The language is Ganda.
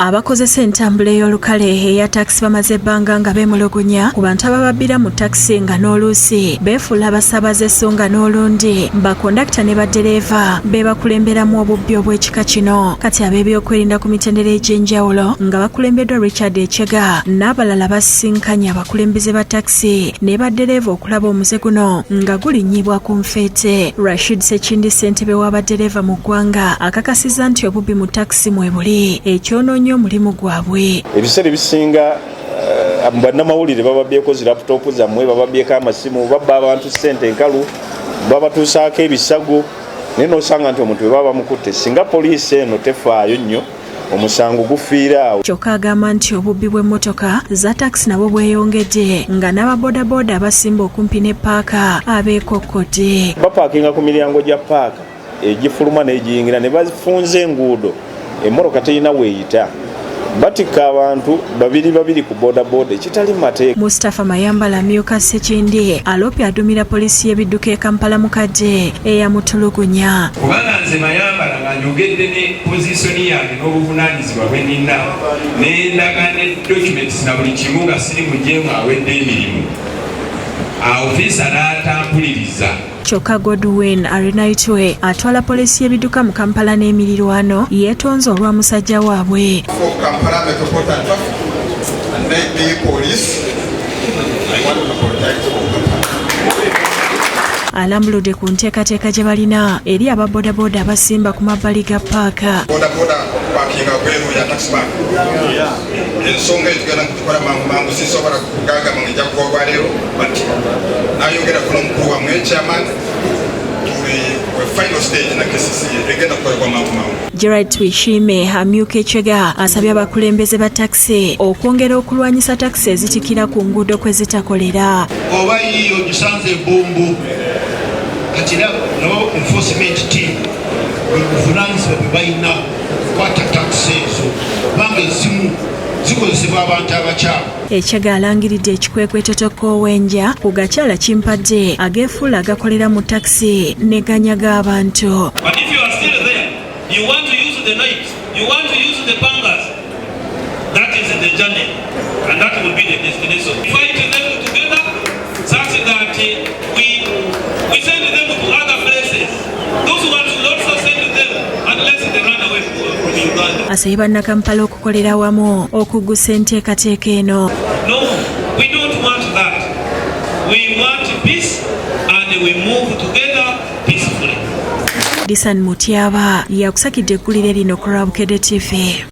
Abakozesa entambula ey'olukale eya taxi bamaze ebbanga nga beemulugunya ku bantu abababbira mu taxi nga n'oluusi beefuula abasaabaze so nga n'olundi bakondakita ne baddereeva be bakulemberamu obubbi obw'ekika kino. Kati ab'ebyokwerinda ku mitendera egy'enjawulo nga bakulembeddwa Richard Echega n'abalala basisinkanye abakulembeze ba taxi ne baddereeva okulaba omuze guno nga gulinnyibwa ku nfeete. Rashid Sekindi ssentebe w'abaddereeva mu ggwanga akakasizza nti obubbi mu taxi mwe buli ekyonoonye omulimu gwabwe. Ebiseera ebisinga bannamawulire bababyeko zi laputopu zammwe, bababyeko amasimu, babba abantu ssente enkalu, babatuusaako ebisago, naye n'osanga nti omuntu we baba bamukutte singa poliisi eno tefaayo nnyo omusango gufiira awo. Kyokka agamba nti obubbi bw'emmotoka za taxi nabwo bweyongedde nga n'ababoodabooda abasimba okumpi ne paaka abeekokkodde. Bapaakinga ku miryango gya paaka egifuluma n'egiyingira ne bafunza enguudo emmotoka terina weeyita, batikka abantu babiri ku boodabooda ekitali mateeka. Mustafa Mayambala amyuka Sekindi alopye adumira poliisi y'ebidduka e Kampala mukadde eyamutulugunya. Kubanga nze Mayambala nga njogedde ne pozisoni yange n'obuvunaanyizibwa bwe nina n'endaga ne documents na buli kimu nga siri mujeemu awedde emirimu, ofiisa n'atampuliriza. Kyokka Godwin Arenaitwe atwala poliisi y'ebidduka mu Kampala n'emirirwano yeetonze olwa musajja waabwe. Alambuludde ku nteekateeka gye balina eri ababoodabooda abasimba ku mabbali ga paaka. Ensonga ezigenda kutukola mangu sisobola kugagama ng'ejja kugoba leero bati nayongera kuno omukulu wamwe ekyamaani tuli final stage na KCC egenda kukolebwa mangu. Gerard Twishime amyuka Echega asabye abakulembeze ba taxi okwongera okulwanyisa taxi ezitikira ku nguudo kwe zitakolera. Oba yiyo gisanze ebbombo kati no enforcement team buvunanyizibwa bwe balina kwata taxi ezo kubanga ezimu zikozesebwa abantu abakyamu. Echega alangiridde ekikwekweto k'owenja ku gakyala kimpadde ageefuula agakolera mu taxi ne ganyaga abantu. But if you are still there, you want to use the knives, you want to use the pangas, that is the journey and that will be the destination. Fight them together such that we send them to other places. Those who want to also send them unless they run away from Uganda. Asabye bannakampala okukolera wamu okuggusa enteekateeka eno. No, we don't want that. We want peace and we move together peacefully. Disan Mutyaba yakusakidde eggulire lino ku Lwabukedde TV.